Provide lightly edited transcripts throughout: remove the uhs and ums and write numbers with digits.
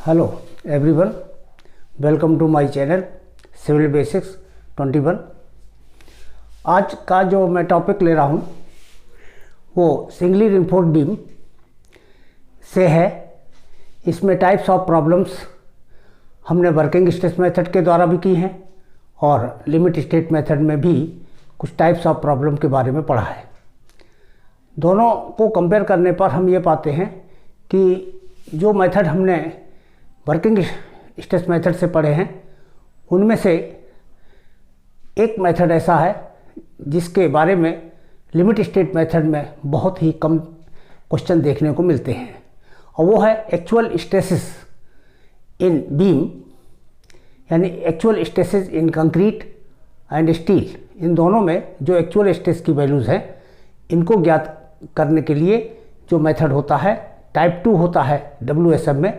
Hello everyone, welcome to my channel civil basics 21। आज का जो मैं टॉपिक ले रहा हूँ वो सिंगली रिइंफोर्स्ड बीम से है। इसमें टाइप्स ऑफ प्रॉब्लम्स हमने वर्किंग स्ट्रेस मेथड के द्वारा भी की हैं और लिमिट स्टेट मेथड में भी कुछ टाइप्स ऑफ प्रॉब्लम के बारे में पढ़ा है। दोनों को कंपेयर करने पर हम ये पाते हैं कि जो मेथड हमने वर्किंग स्ट्रेस मेथड से पढ़े हैं उनमें से एक मेथड ऐसा है जिसके बारे में लिमिट स्टेट मेथड में बहुत ही कम क्वेश्चन देखने को मिलते हैं, और वो है एक्चुअल स्ट्रेसेस इन बीम, यानी actual stresses in concrete and steel. इन दोनों में जो एक्चुअल स्ट्रेस की वैल्यूज़ हैं इनको ज्ञात करने के लिए जो मेथड होता है टाइप 2 होता है WSM में,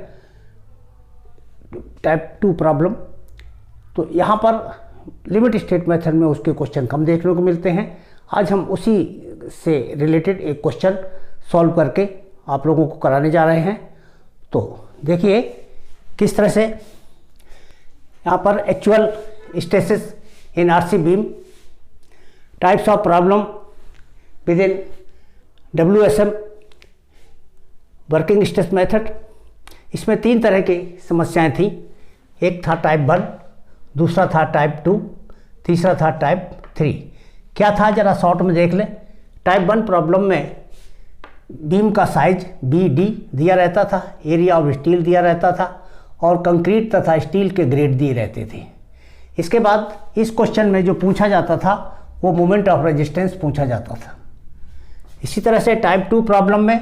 टाइप 2 प्रॉब्लम। तो यहाँ पर लिमिट स्टेट मेथड में उसके क्वेश्चन कम देखने को मिलते हैं। आज हम उसी से रिलेटेड एक क्वेश्चन सॉल्व करके आप लोगों को कराने जा रहे हैं। तो देखिए किस तरह से यहाँ पर actual stresses in RC beam, types of problem with in WSM working stress method. इसमें 3 तरह की समस्याएं थी। एक था टाइप 1, दूसरा था टाइप 2, तीसरा था टाइप 3। क्या था जरा शॉर्ट में देख लें। टाइप 1 प्रॉब्लम में बीम का साइज BD दिया रहता था, एरिया ऑफ स्टील दिया रहता था और कंक्रीट तथा स्टील के ग्रेड दिए रहते थे। इसके बाद इस क्वेश्चन में जो पूछा जाता था वो मोमेंट ऑफ रेजिस्टेंस पूछा जाता था। इसी तरह से टाइप 2 प्रॉब्लम में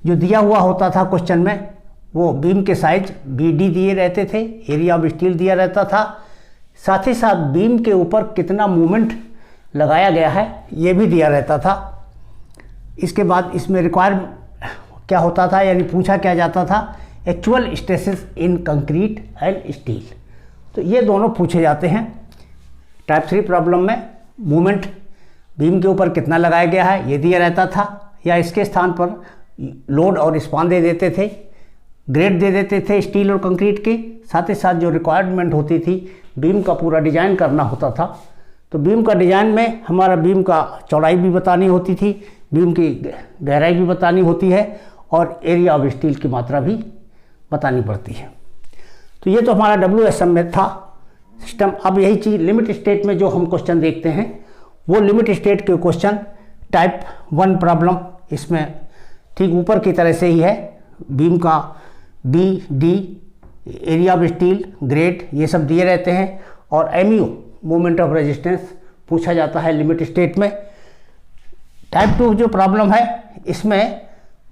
जो दिया हुआ होता था क्वेश्चन में वो बीम के साइज BD दिए रहते थे, एरिया ऑफ स्टील दिया रहता था, साथ ही साथ बीम के ऊपर कितना मूवमेंट लगाया गया है ये भी दिया रहता था। इसके बाद इसमें रिक्वायर क्या होता था, यानी पूछा क्या जाता था, actual stresses in concrete and steel. तो ये दोनों पूछे जाते हैं। टाइप 3 प्रॉब्लम में मूवमेंट बीम के ऊपर कितना लगाया गया है ये दिया रहता था, या इसके स्थान पर लोड और स्पान दे देते थे, ग्रेड दे देते थे स्टील और कंक्रीट के। साथ ही साथ जो रिक्वायरमेंट होती थी बीम का पूरा डिजाइन करना होता था। तो बीम का डिजाइन में हमारा बीम का चौड़ाई भी बतानी होती थी, बीम की गहराई भी बतानी होती है और एरिया ऑफ स्टील की मात्रा भी बतानी पड़ती है। तो ये तो हमारा WSM में था सिस्टम। अब यही चीज़ लिमिट स्टेट में जो हम क्वेश्चन देखते हैं वो लिमिट स्टेट के क्वेश्चन टाइप 1 प्रॉब्लम इसमें ठीक ऊपर की तरह से ही है। बीम का BD, area of steel, grade ये सब दिए रहते हैं और MU मोमेंट ऑफ रेजिस्टेंस पूछा जाता है लिमिट स्टेट में। टाइप 2 जो प्रॉब्लम है इसमें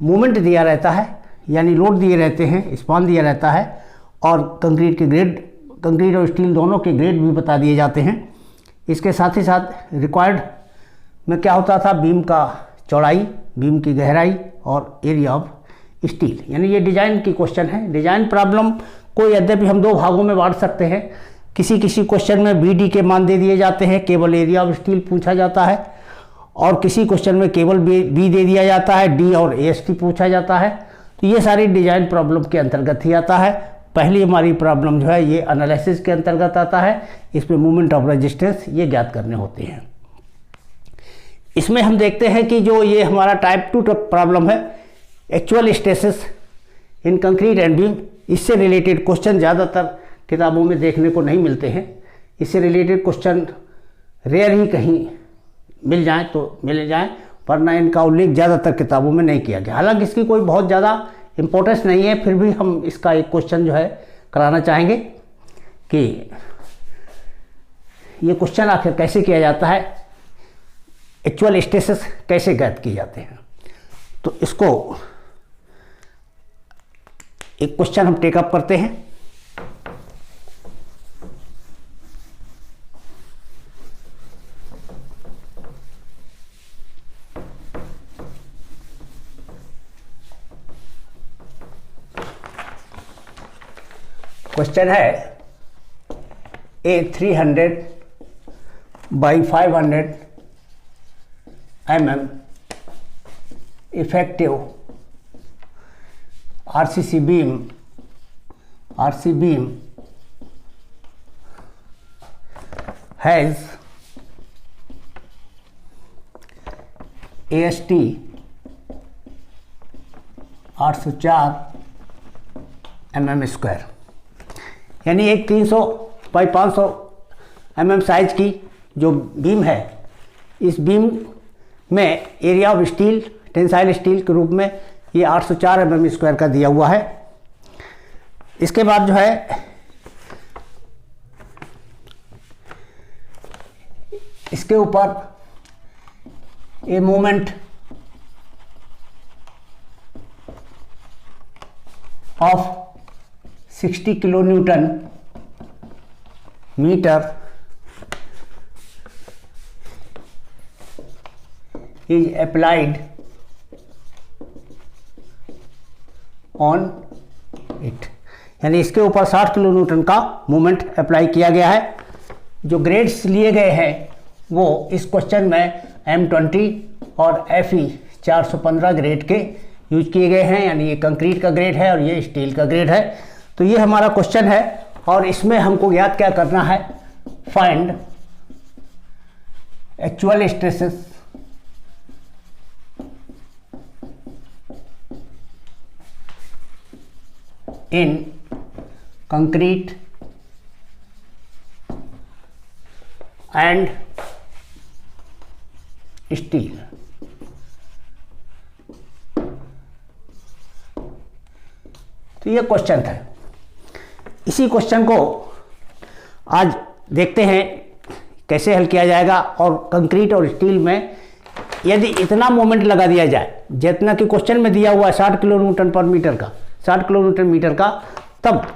मोमेंट दिया रहता है, यानी लोड दिए रहते हैं, स्पान दिया रहता है और कंक्रीट के ग्रेड, कंक्रीट और स्टील दोनों के ग्रेड भी बता दिए जाते हैं। इसके साथ ही साथ रिक्वायर्ड में क्या होता था, बीम का चौड़ाई, बीम की गहराई और एरिया ऑफ स्टील, यानी ये डिजाइन की क्वेश्चन है। डिजाइन प्रॉब्लम को यद्यपि हम 2 भागों में बांट सकते हैं। किसी किसी क्वेश्चन में BD के मान दे दिए जाते हैं, केवल एरिया ऑफ स्टील पूछा जाता है, और किसी क्वेश्चन में केवल B दे दिया जाता है, D और AST पूछा जाता है। तो ये सारी डिजाइन प्रॉब्लम के अंतर्गत ही आता है। पहली हमारी प्रॉब्लम जो है ये एनालिसिस के अंतर्गत आता है। इसमें मूवमेंट ऑफ रेजिस्टेंस ये ज्ञात करने होते हैं। इसमें हम देखते हैं कि जो ये हमारा टाइप 2 प्रॉब्लम है actual stresses in concrete and beam, इससे रिलेटेड क्वेश्चन ज़्यादातर किताबों में देखने को नहीं मिलते हैं। इससे रिलेटेड क्वेश्चन रेयर ही कहीं मिल जाए तो मिल जाए, वरना इनका उल्लेख ज़्यादातर किताबों में नहीं किया गया। हालांकि इसकी कोई बहुत ज़्यादा इम्पोर्टेंस नहीं है, फिर भी हम इसका एक क्वेश्चन जो है कराना चाहेंगे कि ये क्वेश्चन आखिर कैसे किया जाता है, एक्चुअल स्ट्रेसेस कैसे ज्ञात किए जाते हैं। तो इसको एक क्वेश्चन हम टेकअप करते हैं। क्वेश्चन है A 300 by 500 mm effective RCC beam RC beam has AST 804 mm², यानी एक 300 बाई 500 mm साइज की जो बीम है, इस बीम में area of steel tensile steel के रूप में ये 804 mm² का दिया हुआ है। इसके बाद जो है इसके ऊपर a moment of 60 kilo newton metre is applied on it, यानी इसके ऊपर 60 किलो न्यूटन का मोमेंट अप्लाई किया गया है। जो ग्रेड्स लिए गए हैं वो इस क्वेश्चन में M20 और FE 415 ग्रेड के यूज किए गए हैं, यानी ये कंक्रीट का ग्रेड है और ये स्टील का ग्रेड है। तो ये हमारा क्वेश्चन है और इसमें हमको याद क्या करना है, find actual stresses in concrete and steel। तो ये क्वेश्चन था। इसी क्वेश्चन को आज देखते हैं कैसे हल किया जाएगा। और कंक्रीट और स्टील में यदि इतना मोमेंट लगा दिया जाए जितना कि क्वेश्चन में दिया हुआ है 60 किलो न्यूटन पर मीटर का, 60 किलो न्यूटन मीटर का, तब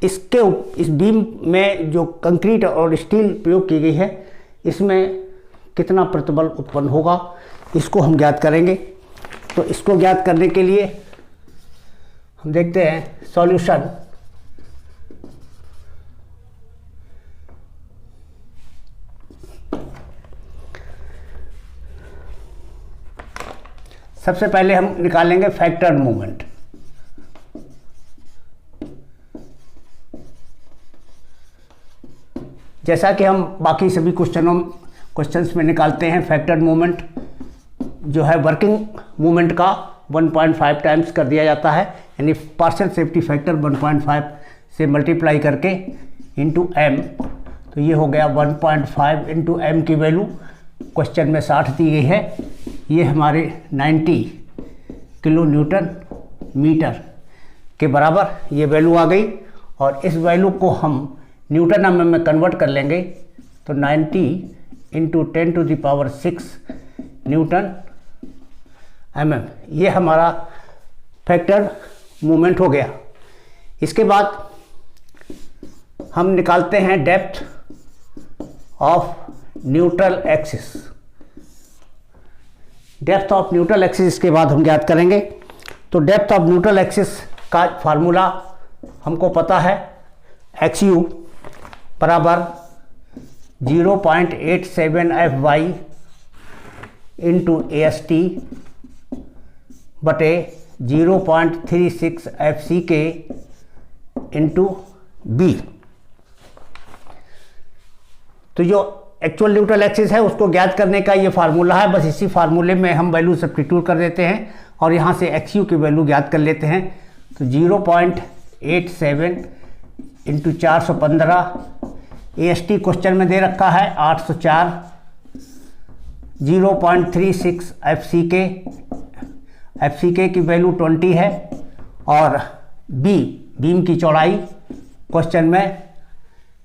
इस बीम में जो कंक्रीट और स्टील प्रयोग की गई है इसमें कितना प्रतिबल उत्पन्न होगा, इसको हम ज्ञात करेंगे। तो इसको ज्ञात करने के लिए हम देखते हैं सॉल्यूशन। सबसे पहले हम निकालेंगे फैक्टर्ड मोमेंट। जैसा कि हम बाकी सभी क्वेश्चंस में निकालते हैं, फैक्टर्ड मोमेंट जो है वर्किंग मोमेंट का 1.5 टाइम्स कर दिया जाता है, यानी पार्शियल सेफ्टी फैक्टर 1.5 से मल्टीप्लाई करके इंटू m। तो ये हो गया 1.5 इंटू m की वैल्यू क्वेश्चन में 60 दी गई है, ये हमारे 90 किलो न्यूटन मीटर के बराबर ये वैल्यू आ गई। और इस वैल्यू को हम न्यूटन एम में कन्वर्ट कर लेंगे तो 90 इंटू 10⁶ न्यूटन एम, ये हमारा फैक्टर मोमेंट हो गया। इसके बाद हम निकालते हैं depth of neutral axis. Depth of neutral axis इसके बाद हम ज्ञात करेंगे। तो डेप्थ ऑफ न्यूट्रल एक्सिस का फार्मूला हमको पता है, XU बराबर 0.87 FY इंटू AST बटे 0.36 FCK इंटू B। तो जो एक्चुअल न्यूट्रल एक्सिस है उसको ज्ञात करने का ये फार्मूला है, बस इसी फार्मूले में हम वैल्यू सब्स्टिट्यूट कर देते हैं और यहाँ से XU की वैल्यू ज्ञात कर लेते हैं। तो 0.87 इंटू 415, AST क्वेश्चन में दे रखा है 804, 0.36 FCK की वैल्यू 20 है और बीम की चौड़ाई क्वेश्चन में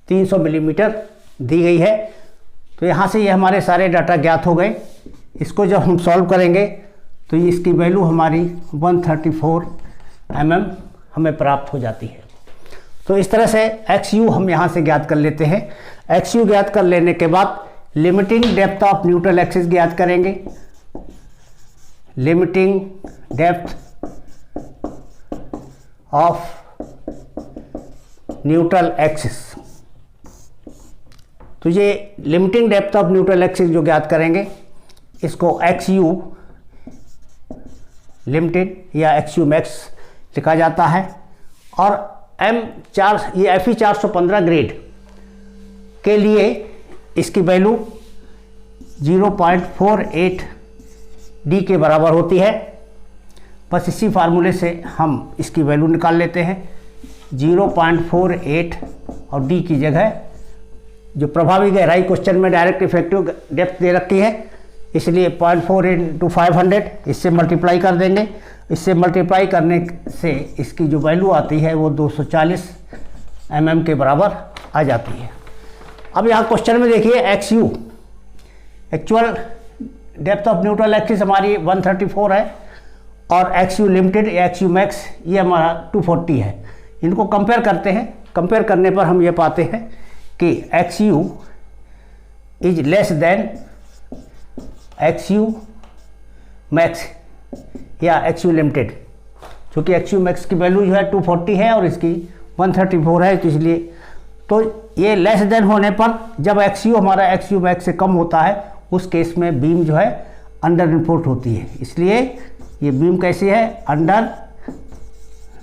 300 मिलीमीटर दी गई है। तो यहाँ से ये हमारे सारे डाटा ज्ञात हो गए। इसको जब हम सॉल्व करेंगे तो इसकी वैल्यू हमारी 134 mm हमें प्राप्त हो जाती है। तो इस तरह से XU हम यहाँ से ज्ञात कर लेते हैं। XU ज्ञात कर लेने के बाद limiting depth of neutral axis ज्ञात करेंगे। Limiting depth of neutral axis, तो ये limiting depth of neutral axis जो ज्ञात करेंगे इसको XU लिमिटेड या XU मैक्स लिखा जाता है। और ये FE 415 ग्रेड के लिए इसकी वैल्यू 0.48 D के बराबर होती है। बस इसी फार्मूले से हम इसकी वैल्यू निकाल लेते हैं। 0.48 और D की जगह जो प्रभावी गहराई क्वेश्चन में डायरेक्ट इफेक्टिव डेप्थ दे रखी है, इसलिए 0.48 × 500 इससे मल्टीप्लाई कर देंगे। इससे मल्टीप्लाई करने से इसकी जो वैल्यू आती है वो 240 mm के बराबर आ जाती है। अब यहाँ क्वेश्चन में देखिए XU actual depth of neutral axis हमारी 134 है और XU लिमिटेड या XU मैक्स ये हमारा 240 है। इनको कंपेयर करते हैं। कंपेयर करने पर हम ये पाते हैं कि XU is less than XU max या XU लिमिटेड, क्योंकि XU मैक्स की वैल्यू जो है 240 है और इसकी 134 है, तो इसलिए तो ये लेस देन होने पर जब XU हमारा XU मैक्स से कम होता है उस केस में बीम जो है अंडर इनफोर्स्ड होती है। इसलिए ये बीम कैसी है? Under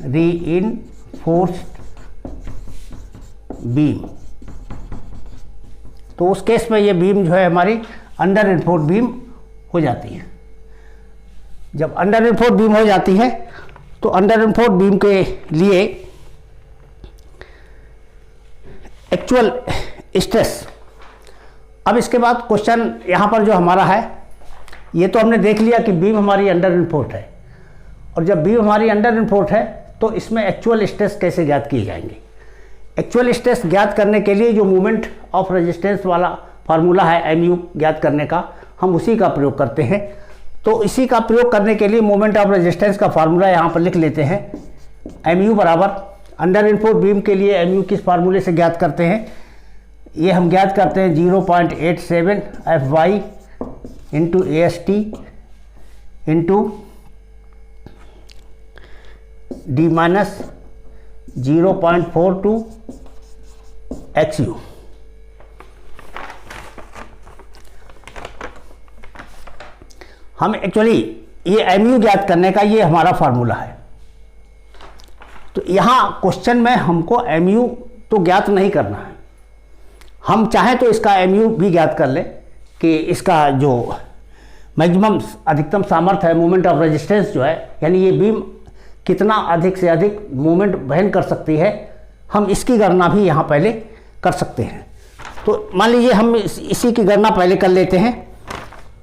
reinforced beam. तो उस केस में ये बीम जो है हमारी अंडर इनफोर्स्ड बीम हो जाती है। जब अंडर इनफोर्स्ड बीम हो जाती है तो अंडर इनफोर्स्ड बीम के लिए एक्चुअल स्ट्रेस। अब इसके बाद क्वेश्चन यहाँ पर जो हमारा है, ये तो हमने देख लिया कि बीम हमारी अंडर इनफोर्स्ड है, और जब बीम हमारी अंडर इनफोर्स्ड है तो इसमें एक्चुअल स्ट्रेस कैसे ज्ञात किए जाएंगे। एक्चुअल स्ट्रेस ज्ञात करने के लिए जो मोमेंट ऑफ रेजिस्टेंस वाला फार्मूला है MU ज्ञात करने का, हम उसी का प्रयोग करते हैं। तो इसी का प्रयोग करने के लिए मोमेंट ऑफ रेजिस्टेंस का फार्मूला यहाँ पर लिख लेते हैं। MU बराबर अंडर इनफोर्स्ड बीम के लिए MU किस फार्मूले से ज्ञात करते हैं? ये हम ज्ञात करते हैं 0.87 FY into AST into D minus 0.42 XU। हम एक्चुअली ये MU ज्ञात करने का ये हमारा फार्मूला है। तो यहाँ क्वेश्चन में हमको MU तो ज्ञात नहीं करना है, हम चाहें तो इसका MU भी ज्ञात कर लें कि इसका जो मैक्सिमम अधिकतम सामर्थ्य है, मोमेंट ऑफ रेजिस्टेंस जो है, यानी ये बीम कितना अधिक से अधिक मूवमेंट वहन कर सकती है, हम इसकी गणना भी यहाँ पहले कर सकते हैं। तो मान लीजिए हम इसी की गणना पहले कर लेते हैं।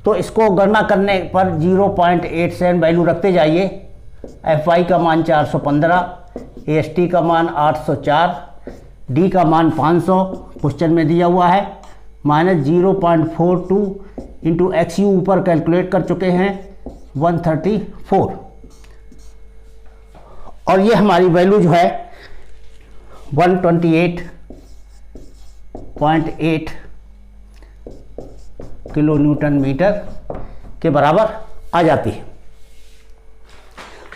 तो इसको गणना करने पर 0.87 वैल्यू रखते जाइए। FY का मान 415, AST का मान 804, D का मान 500 क्वेश्चन में दिया हुआ है, माइनस 0.42 इंटू XU ऊपर कैलकुलेट कर चुके हैं 134, और ये हमारी वैल्यू जो है 128.8 किलो न्यूटन मीटर के बराबर आ जाती है।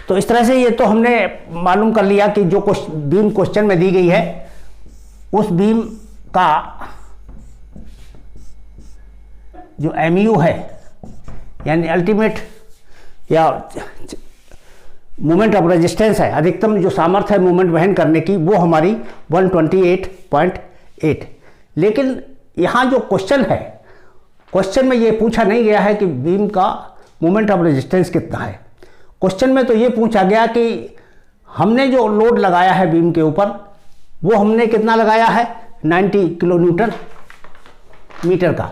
तो इस तरह से ये तो हमने मालूम कर लिया कि जो बीम क्वेश्चन में दी गई है उस बीम का जो MU है, यानी अल्टीमेट या मोमेंट ऑफ रेजिस्टेंस है, अधिकतम जो सामर्थ्य है मूवमेंट वहन करने की, वो हमारी 128.8। लेकिन यहाँ जो क्वेश्चन है, क्वेश्चन में ये पूछा नहीं गया है कि बीम का मोमेंट ऑफ रेजिस्टेंस कितना है। क्वेश्चन में तो ये पूछा गया कि हमने जो लोड लगाया है बीम के ऊपर, वो हमने कितना लगाया है, 90 किलो न्यूटन मीटर का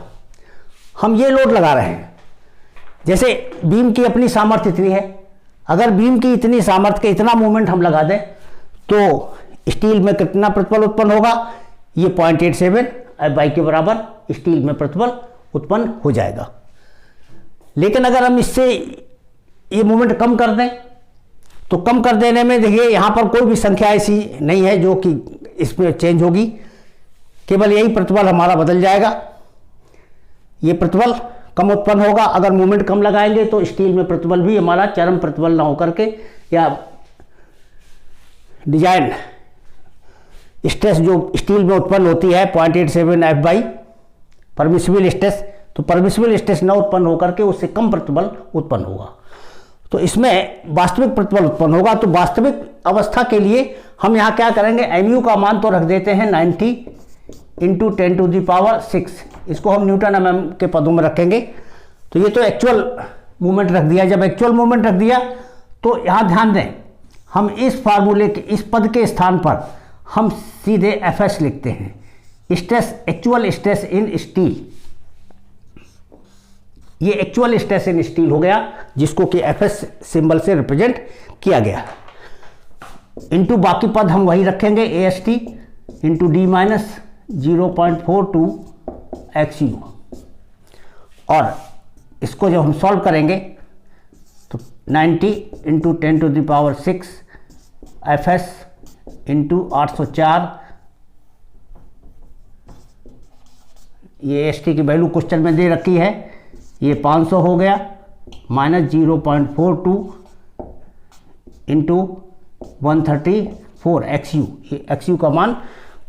हम ये लोड लगा रहे हैं। जैसे बीम की अपनी सामर्थ्य इतनी है, अगर बीम की इतनी सामर्थ्य के इतना मूवमेंट हम लगा दें तो स्टील में कितना प्रतिबल उत्पन्न होगा, ये 0.87 FY के बराबर स्टील में प्रतिबल उत्पन्न हो जाएगा। लेकिन अगर हम इससे ये मूवमेंट कम कर दें तो कम कर देने में देखिए यहाँ पर कोई भी संख्या ऐसी नहीं है जो कि इसमें चेंज होगी, केवल यही प्रतिबल हमारा बदल जाएगा। ये प्रतिबल कम उत्पन्न होगा। अगर मूवमेंट कम लगाएंगे तो स्टील में प्रतिबल भी हमारा चरम प्रतिबल ना होकर के या डिजाइन स्ट्रेस जो स्टील में उत्पन्न होती है 0.87 FY परमिसिबल स्ट्रेस, तो परमिसिबल स्ट्रेस न उत्पन्न होकर के उससे कम प्रतिबल उत्पन्न होगा। तो इसमें वास्तविक प्रतिबल उत्पन्न होगा। तो वास्तविक अवस्था के लिए हम यहाँ क्या करेंगे, mu का मान तो रख देते हैं 90 इंटू 10⁶, इसको हम न्यूटन mm के पदों में रखेंगे। तो ये तो एक्चुअल मूवमेंट रख दिया। जब एक्चुअल मूवमेंट रख दिया तो यहाँ ध्यान दें, हम इस फार्मूले के इस पद के स्थान पर हम सीधे Fs लिखते हैं, stress, actual stress in steel. ये एक्चुअल स्ट्रेस इन स्टील हो गया, जिसको कि Fs सिंबल से रिप्रेजेंट किया गया। इंटू बाकी पद हम वही रखेंगे, AST into D minus 0.42 XU। और इसको जब हम सॉल्व करेंगे तो 90 इंटू 10⁶ Fs इंटू 804, ये AST की वैल्यू क्वेश्चन में दे रखी है, ये 500 हो गया, माइनस 0.42 इंटू 134 XU। ये XU का मान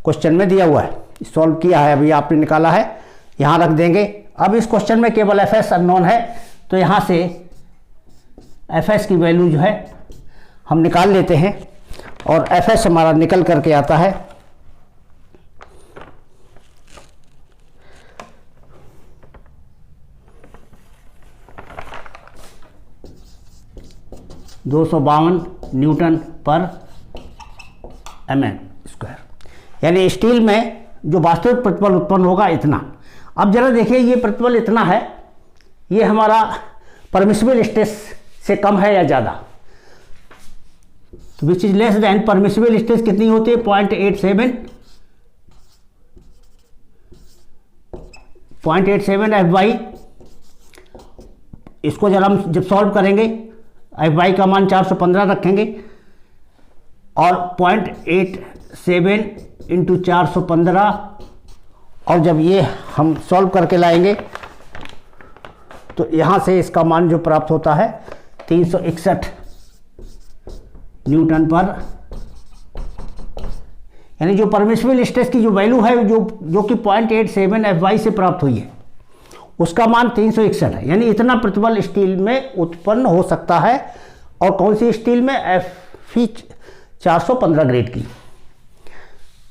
क्वेश्चन में दिया हुआ है, सॉल्व किया है, अभी आपने निकाला है, यहाँ रख देंगे। अब इस क्वेश्चन में केवल Fs अननोन है, तो यहाँ से Fs की वैल्यू जो है हम निकाल लेते हैं, और Fs हमारा निकल करके आता है 252 न्यूटन पर mm²। यानी स्टील में जो वास्तविक प्रतिबल उत्पन्न होगा इतना। अब जरा देखिए, ये प्रतिबल इतना है, ये हमारा परमिसिबल स्ट्रेस से कम है या ज़्यादा, तो which is less than permissible stress कितनी होती है, 0.87 Fy। इसको जब हम सॉल्व करेंगे, Fy का मान 415 रखेंगे, और 0.87 इंटू 415, और जब ये हम सॉल्व करके लाएंगे तो यहाँ से इसका मान जो प्राप्त होता है 361 न्यूटन पर, यानी जो परमिसिबल स्ट्रेस की जो वैल्यू है, जो कि 0.87 Fy से प्राप्त हुई है, उसका मान 361 है। यानी इतना प्रतिबल स्टील में उत्पन्न हो सकता है, और कौन सी स्टील में, Fe 415 ग्रेड की।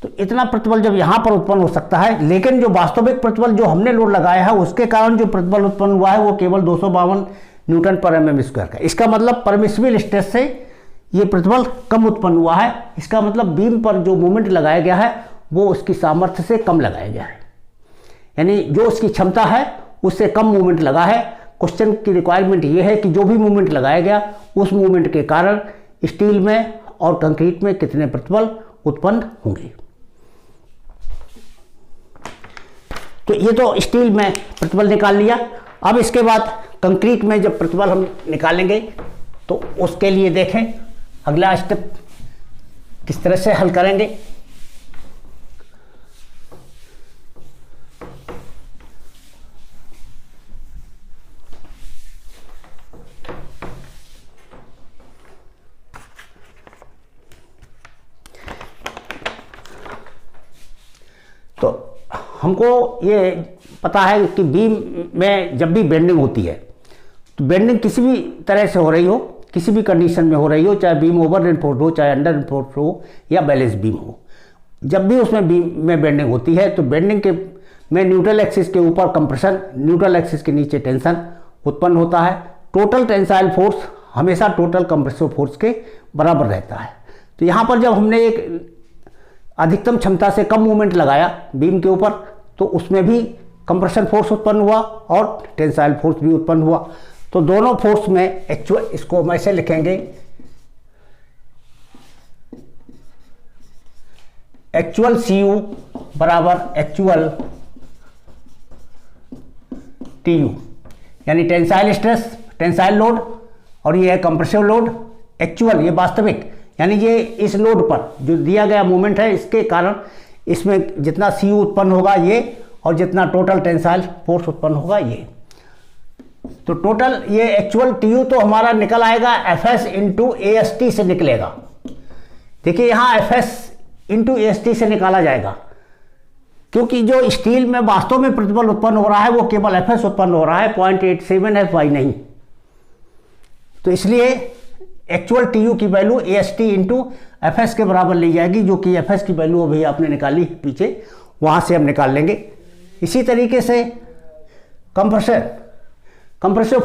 तो इतना प्रतिबल जब यहाँ पर उत्पन्न हो सकता है, लेकिन जो वास्तविक प्रतिबल जो हमने लोड लगाया है उसके कारण जो प्रतिबल उत्पन्न हुआ है वो केवल 252 न्यूटन पर mm² का। इसका मतलब परमिसिबल स्ट्रेस से ये प्रतिबल कम उत्पन्न हुआ है। इसका मतलब बीम पर जो मोमेंट लगाया गया है वो उसकी सामर्थ्य से कम लगाया गया है, यानी जो उसकी क्षमता है उससे कम मूवमेंट लगा है। क्वेश्चन की रिक्वायरमेंट ये है कि जो भी मूवमेंट लगाया गया उस मूवमेंट के कारण स्टील में और कंक्रीट में कितने प्रतिबल उत्पन्न होंगे। तो ये तो स्टील में प्रतिबल निकाल लिया। अब इसके बाद कंक्रीट में जब प्रतिबल हम निकालेंगे तो उसके लिए देखें अगला स्टेप किस तरह से हल करेंगे। तो हमको ये पता है कि बीम में जब भी बेंडिंग होती है तो बेंडिंग किसी भी तरह से हो रही हो, किसी भी कंडीशन में हो रही हो, चाहे बीम ओवर रेनफोर्स हो, चाहे अंडर रेनफोर्स हो या बैलेंस बीम हो, जब भी उसमें बीम में बेंडिंग होती है तो बेंडिंग के में न्यूट्रल एक्सिस के ऊपर कंप्रेशन, न्यूट्रल एक्सिस के नीचे टेंशन उत्पन्न होता है। टोटल टेंसाइल फोर्स हमेशा टोटल कंप्रेसिव फोर्स के बराबर रहता है। तो यहाँ पर जब हमने एक अधिकतम क्षमता से कम मूवमेंट लगाया बीम के ऊपर तो उसमें भी कंप्रेशन फोर्स उत्पन्न हुआ और टेंसाइल फोर्स भी उत्पन्न हुआ। तो दोनों फोर्स में एक्चुअल, इसको हम ऐसे लिखेंगे, एक्चुअल CU बराबर एक्चुअल TU, यानी टेंसाइल स्ट्रेस, टेंसाइल लोड, और ये है कंप्रेसिव लोड। एक्चुअल ये वास्तविक, यानी ये इस लोड पर जो दिया गया मूवमेंट है इसके कारण इसमें जितना CU उत्पन्न होगा ये, और जितना टोटल टेंसाइल फोर्स उत्पन्न होगा ये। तो टोटल ये एक्चुअल TU तो हमारा निकल आएगा Fs इंटू AST से निकलेगा। देखिए यहाँ Fs इंटू AST से निकाला जाएगा, क्योंकि जो स्टील में वास्तव में प्रतिबल उत्पन्न हो रहा है वो केवल Fs उत्पन्न हो रहा है, 0.87 Fy नहीं। तो इसलिए एक्चुअल टी यू की वैल्यू ए S T into F S के बराबर ली जाएगी, जो कि एफ एस की वैल्यू अभी आपने निकाली पीछे, वहाँ से हम निकाल लेंगे। इसी तरीके से कंप्रेसिव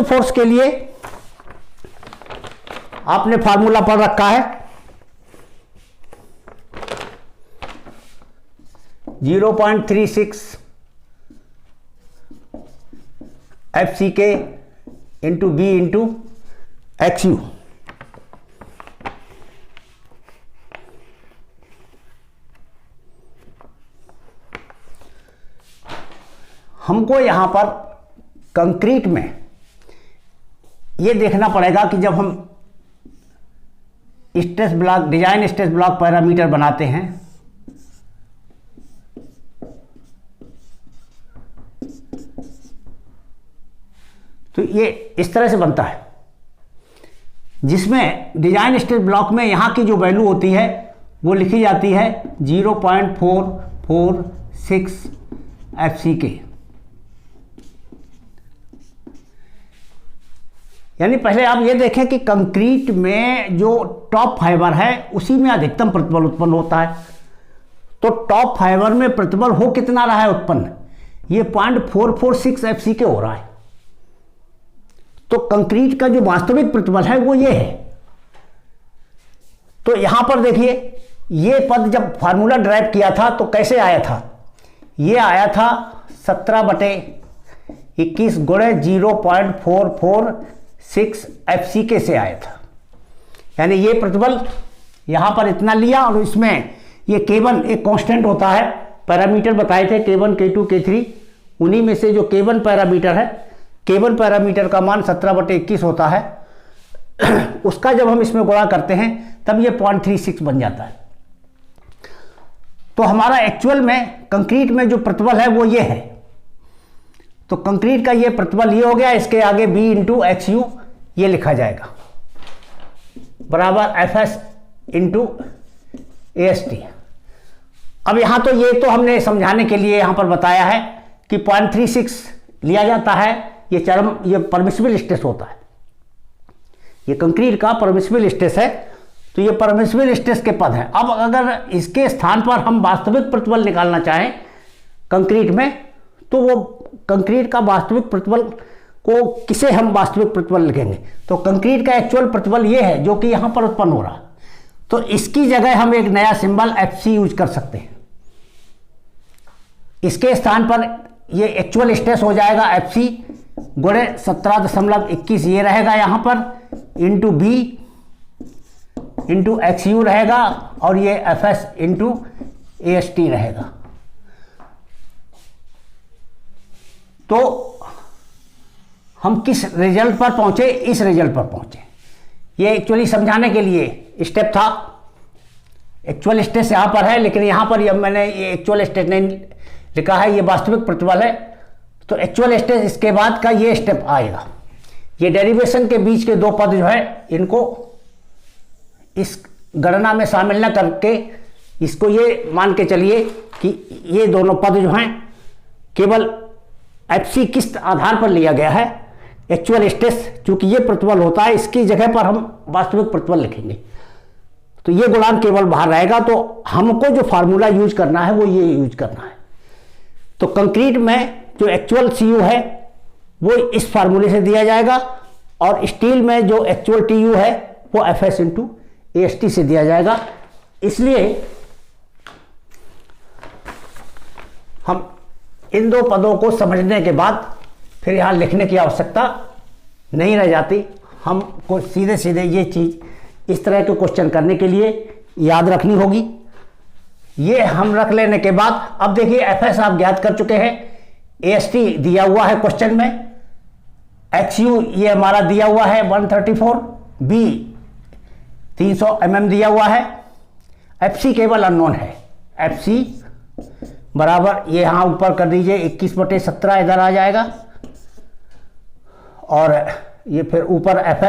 फोर्स के लिए आपने फार्मूला पढ़ रखा है 0.36 एफ सी के into B into X U. हमको यहां पर कंक्रीट में ये देखना पड़ेगा कि जब हम stress block, design stress block parameter बनाते हैं तो ये इस तरह से बनता है, जिसमें डिजाइन स्ट्रेस ब्लॉक में यहां की जो वैल्यू होती है वो लिखी जाती है 0.446 एफ सी के। यानी पहले आप ये देखें कि कंक्रीट में जो टॉप फाइबर है उसी में अधिकतम प्रतिबल उत्पन्न होता है। तो टॉप फाइबर में प्रतिबल हो कितना रहा है उत्पन्न, ये 0.446 एफ सी के हो रहा है। तो कंक्रीट का जो वास्तविक प्रतिबल है वो ये है। तो यहां पर देखिए, ये पद जब फार्मूला ड्राइव किया था तो कैसे आया था, ये आया था 17/21 गुणे 0.446 एफ सी के से आया था। यानी ये प्रतिबल यहां पर इतना लिया, और इसमें ये K1 एक कांस्टेंट होता है, पैरामीटर बताए थे K1 K2 K3, उन्हीं में से जो K1 पैरामीटर है, K1 पैरामीटर का मान 17/21 होता है। उसका जब हम इसमें गुणा करते हैं तब ये 0.36 बन जाता है। तो हमारा एक्चुअल में कंक्रीट में जो प्रतिबल है वो ये है। तो कंक्रीट का ये प्रतिबल ये हो गया, इसके आगे B इंटू एक्स यू ये लिखा जाएगा बराबर F S into A S T. अब यहां तो ये तो हमने समझाने के लिए यहां पर बताया है कि 0.36 लिया जाता है, ये परमिसिबल स्ट्रेस होता है, ये कंक्रीट का परमिसिबल स्ट्रेस है। तो ये परमिसिबल स्ट्रेस के पद हैं। अब अगर इसके स्थान पर हम वास्तविक प्रतिबल निकालना चाहें कंक्रीट में, तो वो कंक्रीट का वास्तविक प्रतिबल को किसे हम वास्तविक प्रतिबल लिखेंगे, तो कंक्रीट का एक्चुअल प्रतिबल ये है जो कि यहां पर उत्पन्न हो रहा है। तो इसकी जगह हम एक नया सिंबल एफ सी यूज कर सकते हैं। इसके स्थान पर ये एक्चुअल स्ट्रेस हो जाएगा एफ सी गुणे 17.21 ये रहेगा यहां पर, into B into X U रहेगा, और ये F S into A S T रहेगा। तो हम किस रिजल्ट पर पहुंचे, इस रिजल्ट पर पहुंचे। ये एक्चुअली समझाने के लिए स्टेप था। एक्चुअल स्ट्रेस यहां पर है, लेकिन यहां पर मैंने ये एक्चुअल स्ट्रेस नहीं लिखा है, ये वास्तविक प्रतिबल है। तो एक्चुअल स्ट्रेस इसके बाद का ये स्टेप आएगा। ये डेरिवेशन के बीच के दो पद जो है इनको इस गणना में शामिल न करके इसको ये मान के चलिए कि ये दोनों पद जो हैं केवल एफ सी किस आधार पर लिया गया है, एक्चुअल स्ट्रेस, चूंकि ये प्रतिबल होता है इसकी जगह पर हम वास्तविक प्रतिबल लिखेंगे। तो ये गुणांक केवल बाहर रहेगा। तो हमको जो फार्मूला यूज करना है वो ये यूज करना है। तो कंक्रीट में जो एक्चुअल सी यू है वो इस फार्मूले से दिया जाएगा, और स्टील में जो एक्चुअल टी यू है वो F S into A S T से दिया जाएगा। इसलिए हम इन दो पदों को समझने के बाद फिर यहां लिखने की आवश्यकता नहीं रह जाती। हमको सीधे सीधे ये चीज़ इस तरह के क्वेश्चन करने के लिए याद रखनी होगी। ये हम रख लेने के बाद अब देखिए एफ एस आप ज्ञात कर चुके हैं, ए एस टी दिया हुआ है क्वेश्चन में, एक्स यू ये हमारा दिया हुआ है 134, बी 300 mm दिया हुआ है, एफ सी केवल अननोन है। एफ सी बराबर ये यहां ऊपर कर दीजिए 21/17 इधर आ जाएगा, और ये फिर ऊपर एफ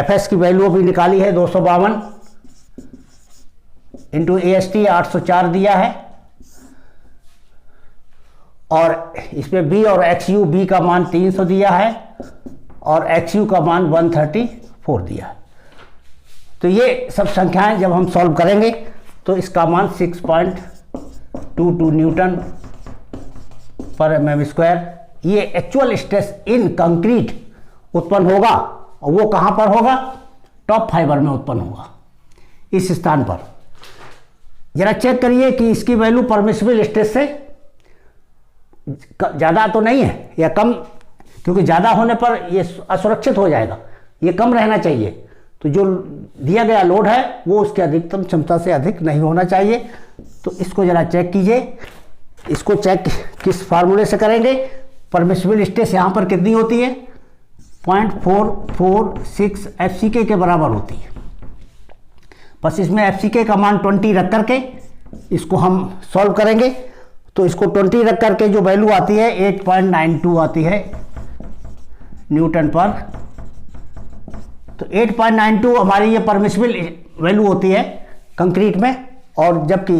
एस की वैल्यू भी निकाली है 252 इंटू ए एस टी 804 दिया है, और इसमें बी और एक्स यू, बी का मान 300 दिया है, और XU का मान 134 दिया। तो ये सब संख्याएं जब हम सॉल्व करेंगे तो इसका मान 6.22 न्यूटन पर mm², ये एक्चुअल स्ट्रेस इन कंक्रीट उत्पन्न होगा, और वो कहाँ पर होगा? टॉप फाइबर में उत्पन्न होगा, इस स्थान पर। जरा चेक करिए कि इसकी वैल्यू परमिसिबल स्ट्रेस से ज़्यादा तो नहीं है या कम, क्योंकि ज़्यादा होने पर ये असुरक्षित हो जाएगा, ये कम रहना चाहिए। तो जो दिया गया लोड है वो उसकी अधिकतम क्षमता से अधिक नहीं होना चाहिए। तो इसको ज़रा चेक कीजिए। इसको चेक किस फार्मूले से करेंगे? परमिसिबल स्ट्रेस यहाँ पर कितनी होती है? 0.446 FCK के बराबर होती है। बस इसमें FCK का मान 20 रख करके इसको हम सॉल्व करेंगे। तो इसको 20 रख करके जो वैल्यू आती है 8.92 आती है न्यूटन पर। तो 8.92 हमारी ये परमिसिबल वैल्यू होती है कंक्रीट में, और जबकि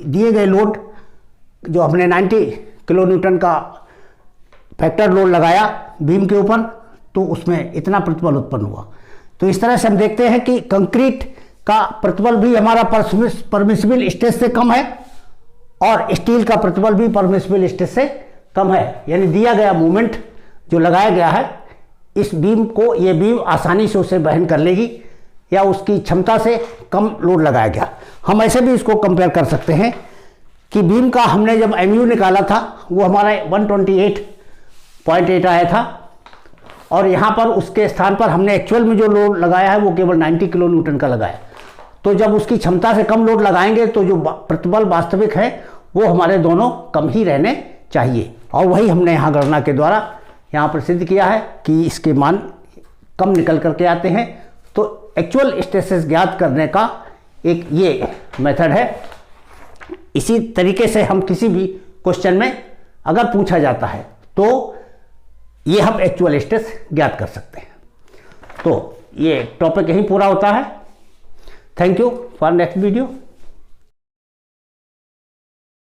दिए गए लोड जो हमने 90 किलो न्यूटन का फैक्टर लोड लगाया बीम के ऊपर, तो उसमें इतना प्रतिबल उत्पन्न हुआ। तो इस तरह से हम देखते हैं कि कंक्रीट का प्रतिबल भी हमारा परमिसिबल स्ट्रेस से कम है, और स्टील का प्रतिबल भी परमिसिबल स्ट्रेस से कम है। यानी दिया गया मोमेंट जो लगाया गया है इस बीम को, ये बीम आसानी से उसे वहन कर लेगी, या उसकी क्षमता से कम लोड लगाया गया। हम ऐसे भी इसको कंपेयर कर सकते हैं कि बीम का हमने जब MU निकाला था वो हमारा 128.8 आया था, और यहाँ पर उसके स्थान पर हमने एक्चुअल में जो लोड लगाया है वो केवल 90 किलो न्यूटन का लगाया। तो जब उसकी क्षमता से कम लोड लगाएंगे तो जो प्रतिबल वास्तविक है वो हमारे दोनों कम ही रहने चाहिए, और वही हमने यहाँ गणना के द्वारा यहाँ पर सिद्ध किया है कि इसके मान कम निकल करके आते हैं। तो एक्चुअल स्ट्रेसेस ज्ञात करने का एक ये मेथड है। इसी तरीके से हम किसी भी क्वेश्चन में अगर पूछा जाता है तो ये हम एक्चुअल स्ट्रेस ज्ञात कर सकते हैं। तो ये टॉपिक यहीं पूरा होता है। Thank you for next video.